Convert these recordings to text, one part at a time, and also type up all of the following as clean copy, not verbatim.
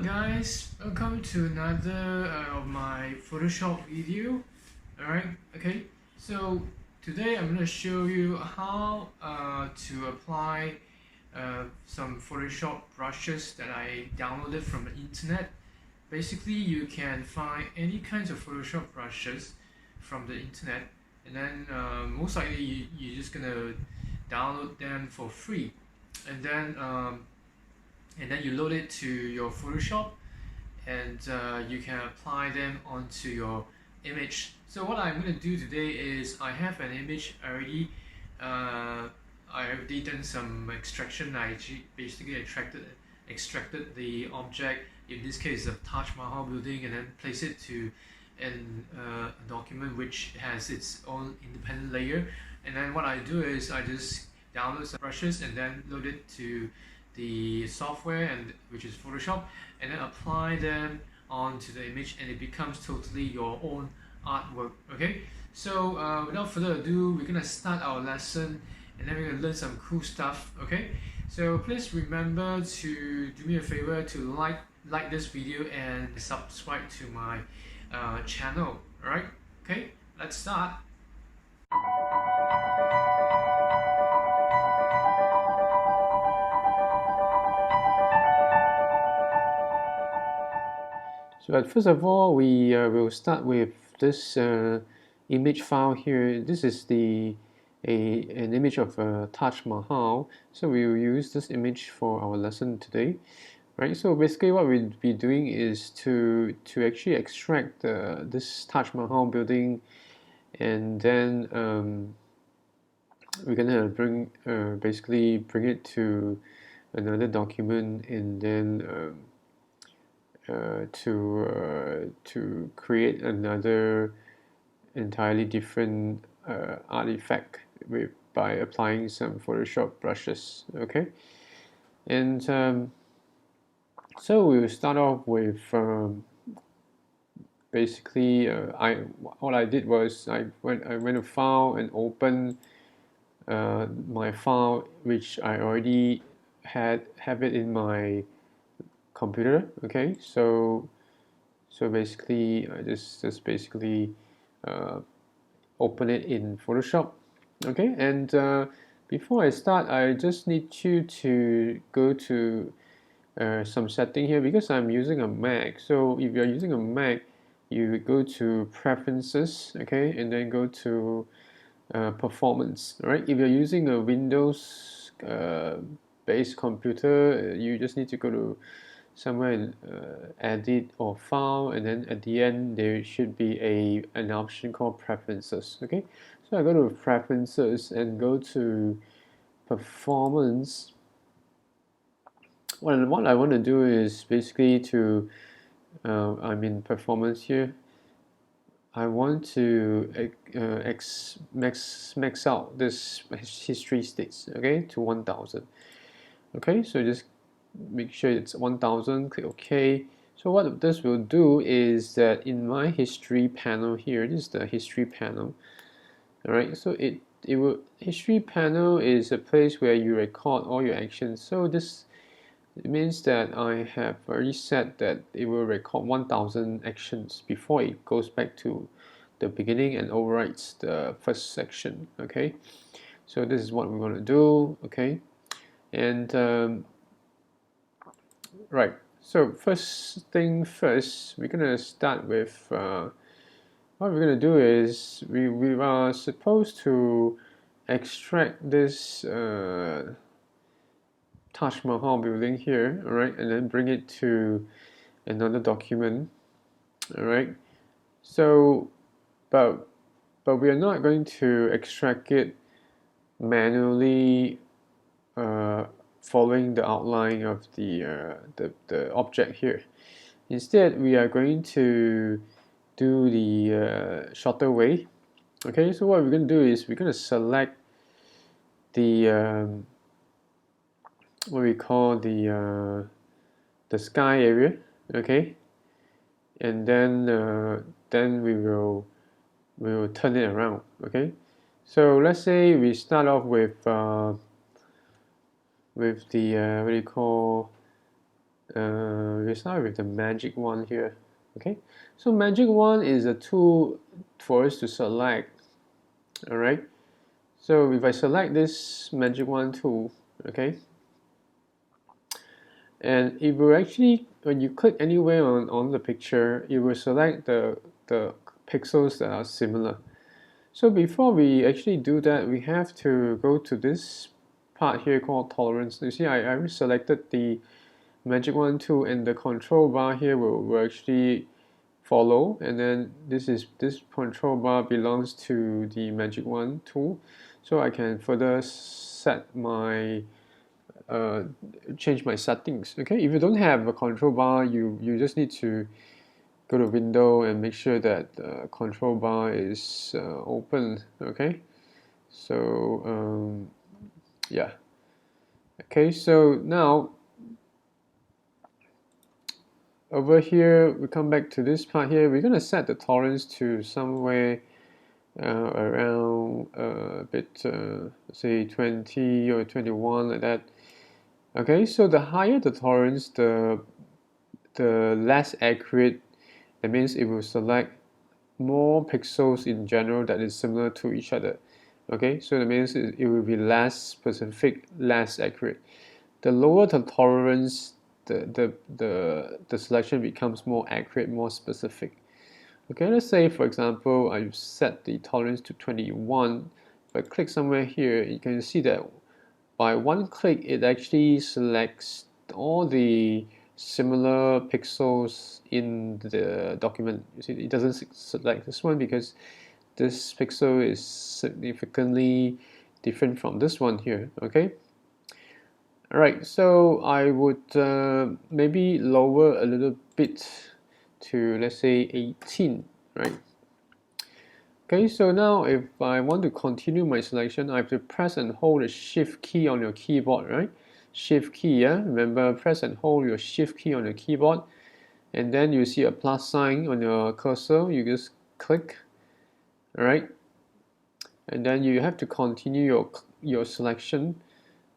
Hello guys, welcome to another of my Photoshop video. Alright, okay, so today I'm going to show you how to apply some Photoshop brushes that I downloaded from the internet. Basically, you can find any kinds of Photoshop brushes from the internet, and then most likely you're just going to download them for free, and then you load it to your Photoshop, and you can apply them onto your image. So what I'm going to do today is I have an image already. I already done some extraction. I basically extracted the object, in this case the Taj Mahal building, and then place it to a document which has its own independent layer. And then what I do is I just download some brushes and then load it to the software, and which is Photoshop, and then apply them onto the image, and it becomes totally your own artwork. Okay, so without further ado, we're gonna start our lesson, and then we're gonna learn some cool stuff. Okay, so please remember to do me a favor to like this video and subscribe to my channel. All right, okay, let's start. So first of all, we will start with this image file here. This is an image of Taj Mahal. So we will use this image for our lesson today, right? So basically, what we'll be doing is to actually extract this Taj Mahal building, and then we're gonna basically bring it to another document, and then to create another entirely different artifact by applying some Photoshop brushes. Okay, and so we'll start off with basically what I did was I went to File and open my file, which I already have it in my computer. Okay, so basically I just basically open it in Photoshop. Okay, and before I start, I just need you to go to some setting here, because I'm using a Mac. So if you're using a Mac, you go to Preferences, okay, and then go to Performance. All right, if you're using a Windows based computer, you just need to go to somewhere in Edit or File, and then at the end there should be an option called Preferences. Okay, so I go to Preferences and go to Performance. Well, what I want to do is basically I'm in Performance here. I want to max out this history states, okay, to 1000. Okay, so just make sure it's 1000, click OK. So what this will do is that in my history panel here, this is the history panel. Alright, so history panel is a place where you record all your actions. So it means that I have already set that it will record 1000 actions before it goes back to the beginning and overwrites the first section. Okay, so this is what we're going to do. Okay, and right, so first thing first, we're going to start with what we're going to do is we are supposed to extract this Taj Mahal building here, alright, and then bring it to another document, alright. So but we are not going to extract it manually following the outline of the object here. Instead, we are going to do the shorter way. Okay, so what we're going to do is we're going to select the what we call the sky area. Okay, and then we will turn it around. Okay, so let's say we start off with the what do you call We start with the magic wand here. Okay, so magic wand is a tool for us to select. All right, so if I select this magic wand tool, okay, and it will actually, when you click anywhere on the picture, it will select the pixels that are similar. So before we actually do that, we have to go to this part here called tolerance. You see, I already selected the magic wand tool, and the control bar here will actually follow, and then this control bar belongs to the magic wand tool, so I can further set my change my settings. Okay, if you don't have a control bar, you just need to go to window and make sure that the control bar is open. Okay, so yeah, okay, so now over here we come back to this part here. We're gonna set the tolerance to somewhere around a bit say 20 or 21, like that. Okay, so the higher the tolerance, the less accurate. That means it will select more pixels in general that is similar to each other. Okay, so that means it will be less specific, less accurate. The lower the tolerance, the selection becomes more accurate, more specific. Okay, let's say for example I set the tolerance to 21. If I click somewhere here, you can see that by one click it actually selects all the similar pixels in the document. You see, it doesn't select this one because this pixel is significantly different from this one here. Okay, alright, so I would maybe lower a little bit to, let's say, 18, right? Okay, so now if I want to continue my selection, I have to press and hold the shift key on your keyboard, right? Shift key, yeah? Remember, press and hold your shift key on your keyboard, and then you see a plus sign on your cursor. You just click, all right? And then you have to continue your selection,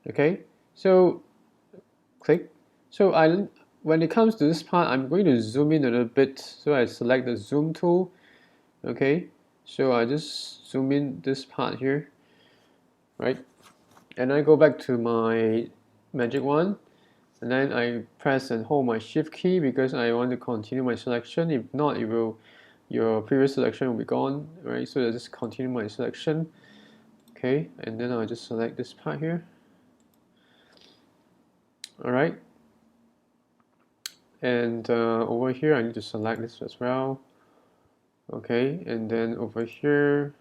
okay? So click. So when it comes to this part, I'm going to zoom in a little bit. So I select the zoom tool, okay? So I just zoom in this part here, right? And I go back to my magic wand, and then I press and hold my shift key because I want to continue my selection. If not, your previous selection will be gone, right? So I just continue my selection, okay? And then I'll just select this part here, all right? And over here I need to select this as well, okay? And then over here,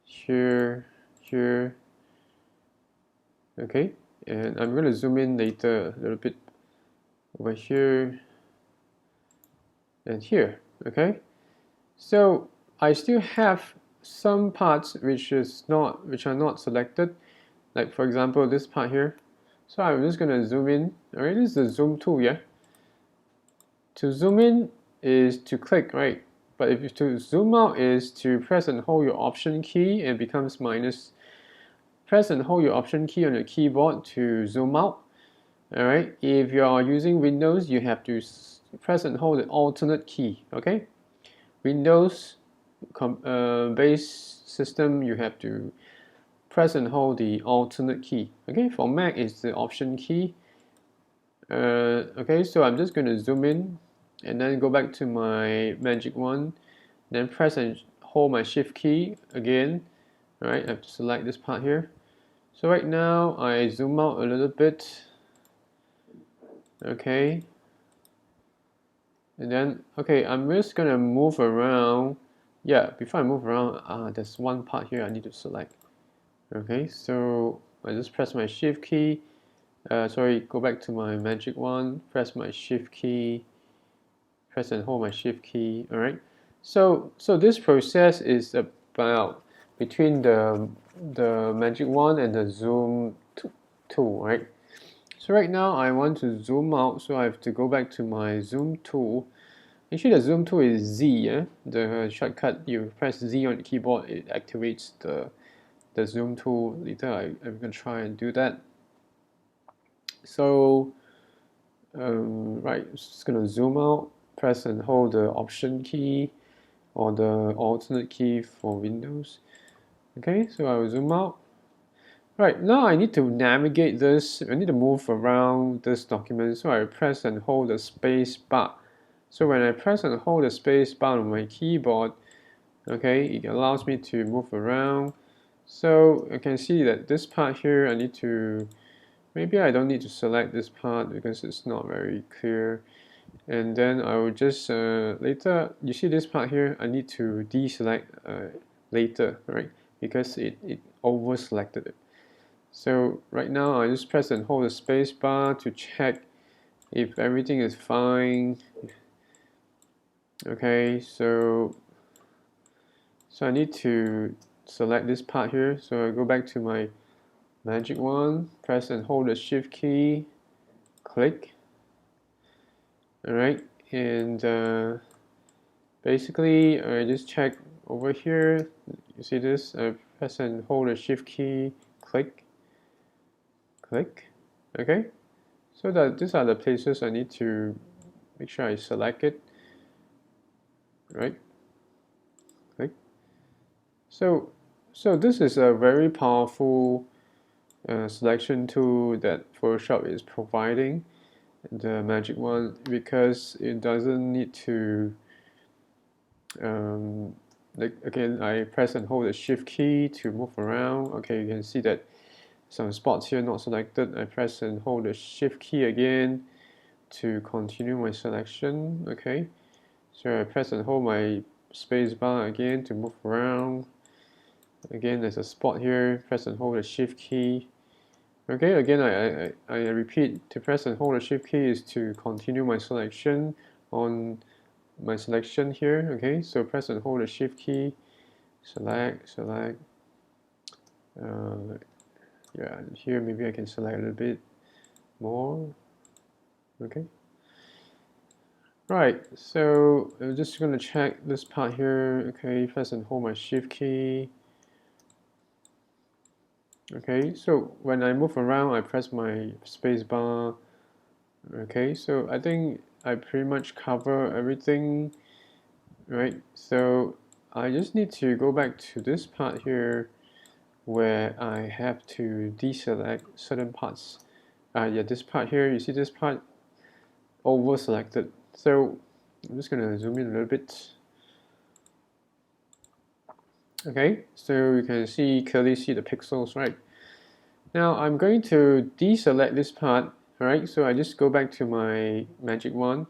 here, okay? And I'm going to zoom in later a little bit over here and here, okay? So I still have some parts which are not selected, like for example this part here. So I'm just gonna zoom in. Alright, this is the zoom tool, yeah. To zoom in is to click, right? But if you to zoom out is to press and hold your option key and becomes minus. Press and hold your option key on your keyboard to zoom out. Alright, if you are using Windows, you have to press and hold the alternate key, okay? Windows base system, you have to press and hold the alternate key. Okay, for Mac it's the option key. Okay, so I'm just going to zoom in and then go back to my magic wand, then press and hold my shift key again. Alright, I have to select this part here. So right now I zoom out a little bit. Okay, and then okay, I'm just gonna move around. Yeah, before I move around, there's one part here I need to select. Okay, so I just press my shift key. Sorry, go back to my magic wand, press my shift key, press and hold my shift key. All right, so this process is about between the magic wand and the zoom tool, right? So right now I want to zoom out, so I have to go back to my zoom tool. Actually, the zoom tool is Z, yeah? The shortcut, you press Z on the keyboard, it activates the zoom tool. Later I'm gonna try and do that. So right, just gonna zoom out, press and hold the Option key or the alternate key for Windows. Okay, so I will zoom out. Right, now I need to navigate this, I need to move around this document, so I press and hold the space bar. So when I press and hold the space bar on my keyboard, okay, it allows me to move around. So you can see that this part here, I need to, maybe I don't need to select this part because it's not very clear. And then I will just, later, you see this part here, I need to deselect later, right? Because it over-selected it. So right now I just press and hold the space bar to check if everything is fine. Okay, so I need to select this part here. So I go back to my Magic Wand, press and hold the Shift key, click. Alright, and basically I just check over here. You see this? I press and hold the Shift key, click, click. Okay, so that these are the places I need to make sure I select it. Right, click. So this is a very powerful selection tool that Photoshop is providing, the Magic Wand, because it doesn't need to like, again, I press and hold the Shift key to move around. Okay, you can see that some spots here not selected. I press and hold the Shift key again to continue my selection. Okay, so I press and hold my space bar again to move around. Again, there's a spot here, press and hold the Shift key. Okay, again, I repeat, to press and hold the Shift key is to continue my selection on my selection here. Okay, so press and hold the Shift key, select. Yeah, here maybe I can select a little bit more. Okay. Right, so I'm just going to check this part here. Okay, press and hold my Shift key. Okay, so when I move around, I press my space bar. Okay, so I think I pretty much cover everything, right? So I just need to go back to this part here where I have to deselect certain parts. Yeah, this part here, you see this part over selected. So I'm just gonna zoom in a little bit. Okay, so you can clearly see the pixels, right? Now I'm going to deselect this part, alright? So I just go back to my Magic Wand,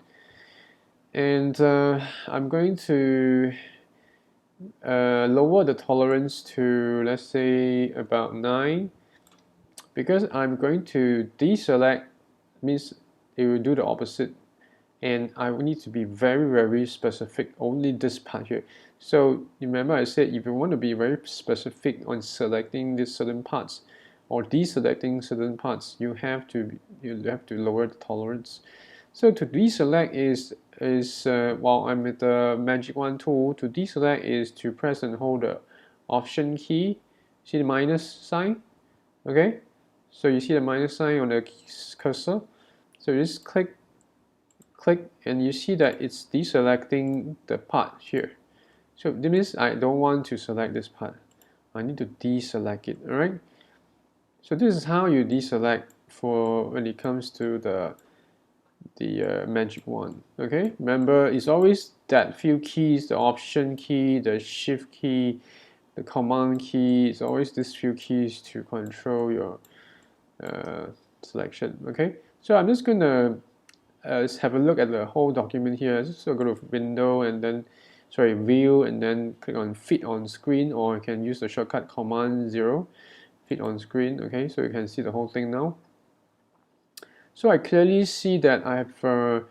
and I'm going to lower the tolerance to, let's say, about 9, because I'm going to deselect, means it will do the opposite, and I will need to be very specific, only this part here. So remember I said if you want to be very specific on selecting these certain parts or deselecting certain parts, you have to lower the tolerance. So to deselect is while I'm at the Magic Wand tool, to deselect is to press and hold the Option key. See the minus sign? Okay, so you see the minus sign on the cursor. So you just click, and you see that it's deselecting the part here. So that means I don't want to select this part. I need to deselect it. All right. So this is how you deselect for when it comes to the Magic Wand. Okay, remember it's always that few keys: the Option key, the Shift key, the Command key. It's always these few keys to control your selection. Okay, so I'm just gonna let's have a look at the whole document here. So go to Window and then, sorry, View, and then click on Fit on Screen, or you can use the shortcut Command 0, Fit on Screen. Okay, so you can see the whole thing now. So I clearly see that I have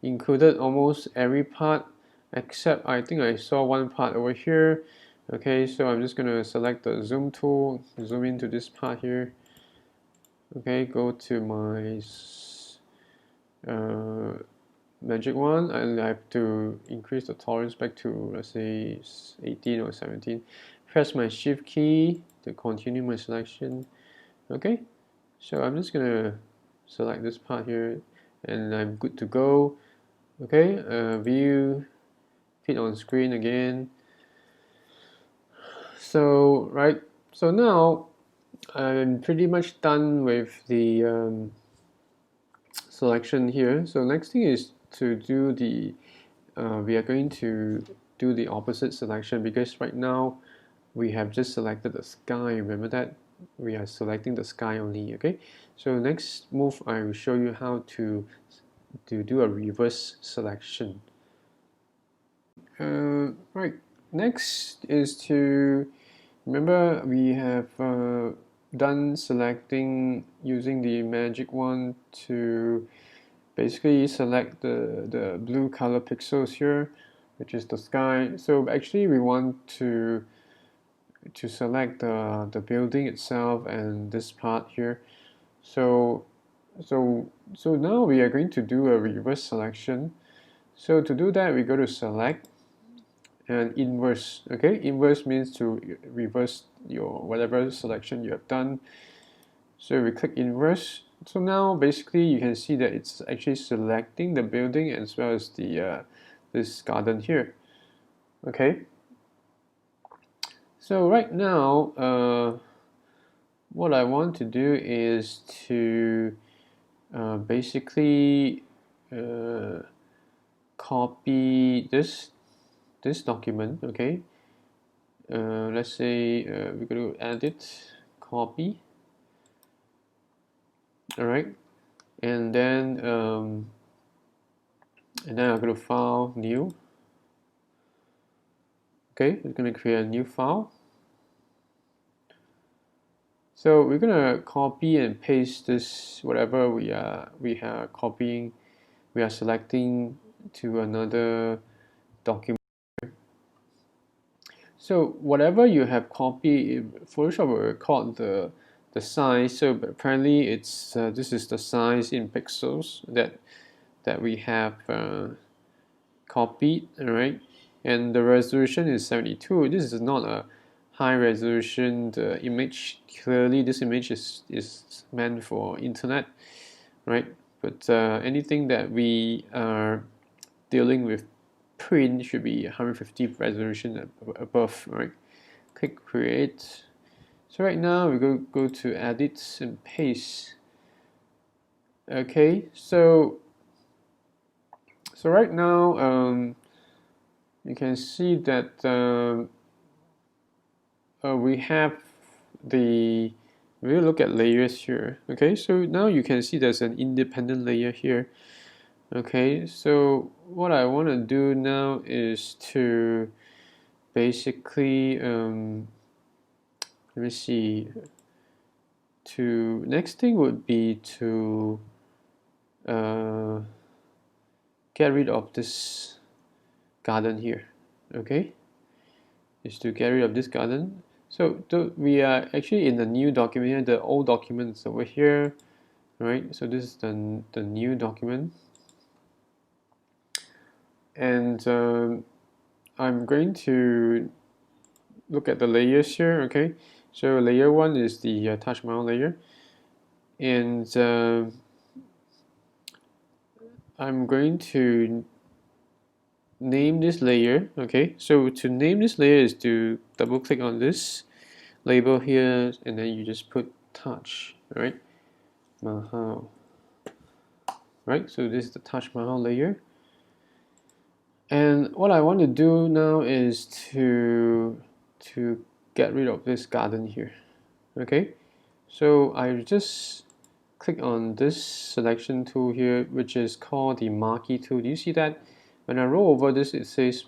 included almost every part, except I think I saw one part over here. Okay, so I'm just going to select the zoom tool, zoom into this part here. Okay, go to my Magic Wand, and I have to increase the tolerance back to, let's say, 18 or 17. Press my Shift key to continue my selection. Okay, so I'm just gonna select this part here, and I'm good to go. Okay, view, fit on screen again. So so now I'm pretty much done with the selection here. So next thing is to do we are going to do the opposite selection, because right now we have just selected the sky. Remember that we are selecting the sky only. Okay, so next move I will show you how to do a reverse selection. Right, next is to remember we have done selecting using the magic wand to basically select the blue color pixels here, which is the sky. So actually we want to select the building itself and this part here. So now we are going to do a reverse selection. So to do that, we go to select and inverse. Okay, inverse means to reverse your whatever selection you have done. So we click inverse. So now basically you can see that it's actually selecting the building as well as the this garden here. Okay, so right now what I want to do is to basically copy this document. Okay, let's say we're going to edit, copy. All right, and then I'm going to file, new. Okay, we're going to create a new file. So we're going to copy and paste this whatever we are copying, we are selecting to another document. So whatever you have copied, Photoshop will record the size. So apparently it's this is the size in pixels that we have copied. All right, and the resolution is 72. This is not a high resolution image. Clearly this image is meant for internet, right? But anything that we are dealing with print should be 150 resolution above, right? Click create. So right now we go to edit and paste. Okay, so right now you can see that we have we'll look at layers here. Okay, so now you can see there's an independent layer here. Okay, so what I want to do now is to basically let me see, next thing would be to get rid of this garden here. Okay, is to get rid of this garden. So we are actually in the new document here. The old document is over here, right? So this is the new document, and I'm going to look at the layers here. Okay, so layer 1 is the Taj Mahal layer, and I'm going to name this layer. Okay, so to name this layer is to double click on this label here, and then you just put Taj, right? Mahal, right? So this is the Taj Mahal layer, and what I want to do now is to get rid of this garden here. Okay, so I just click on this selection tool here, which is called the marquee tool. Do you see that? When I roll over this, it says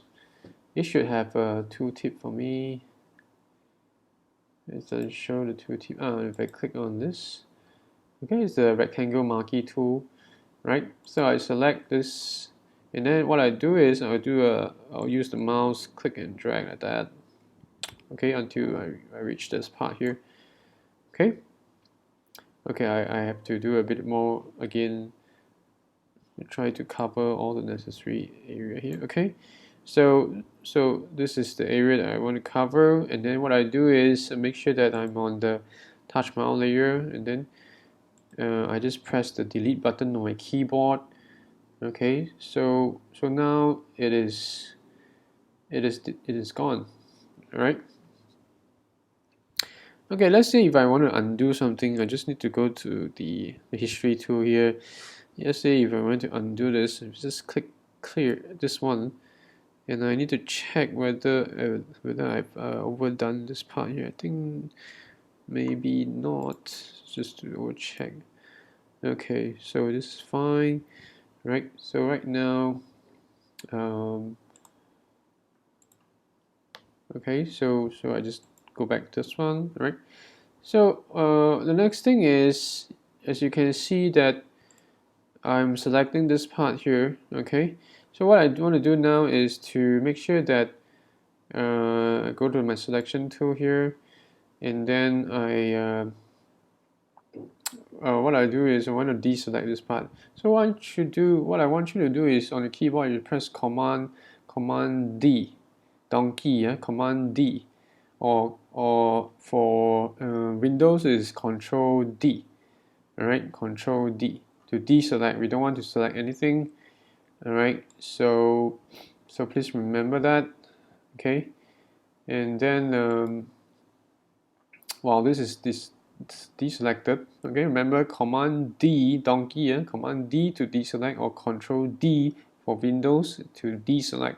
it should have a tooltip for me. It doesn't show the tooltip. If I click on this, okay, it's the rectangle marquee tool, right? So I select this, and then what I do is I'll use the mouse, click and drag like that. Okay, until I reach this part here. Okay. Okay, I have to do a bit more again. Try to cover all the necessary area here. Okay, so this is the area that I want to cover, and then what I do is make sure that I'm on the Taj Mahal layer, and then I just press the delete button on my keyboard. Okay, so now it is gone. All right. Okay, let's say if I want to undo something, I just need to go to the history tool here. Let's say if I want to undo this, just click clear this one, and I need to check whether I've overdone this part here. I think maybe not. Just to double check. Okay, so this is fine, right? So right now, okay, so I just go back to this one, right? So the next thing is, as you can see that I'm selecting this part here, okay? So what I want to do now is to make sure that I go to my selection tool here, and then what I do is I want to deselect this part. So what I want you to do is on the keyboard you press Command D, donkey, yeah, Command D, or for Windows is Control D. All right, Control D to deselect. We don't want to select anything. All right, so please remember that. Okay, and then while this is deselected, okay, remember Command D, donkey, yeah? Command D to deselect, or Control D for Windows to deselect.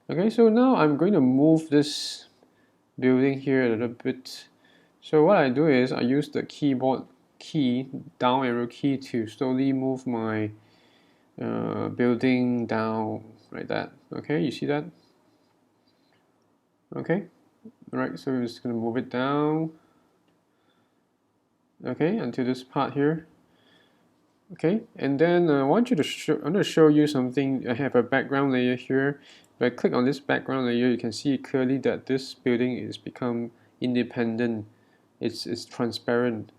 Okay, so now I'm going to move this building here a little bit. So what I do is I use the keyboard key, down arrow key, to slowly move my building down like that. Okay, you see that? Okay, all right, so we're just gonna move it down. Okay, until this part here. Okay, and then I want you to I'm going to show you something. I have a background layer here. If I click on this background layer, you can see clearly that this building is become independent. It's transparent.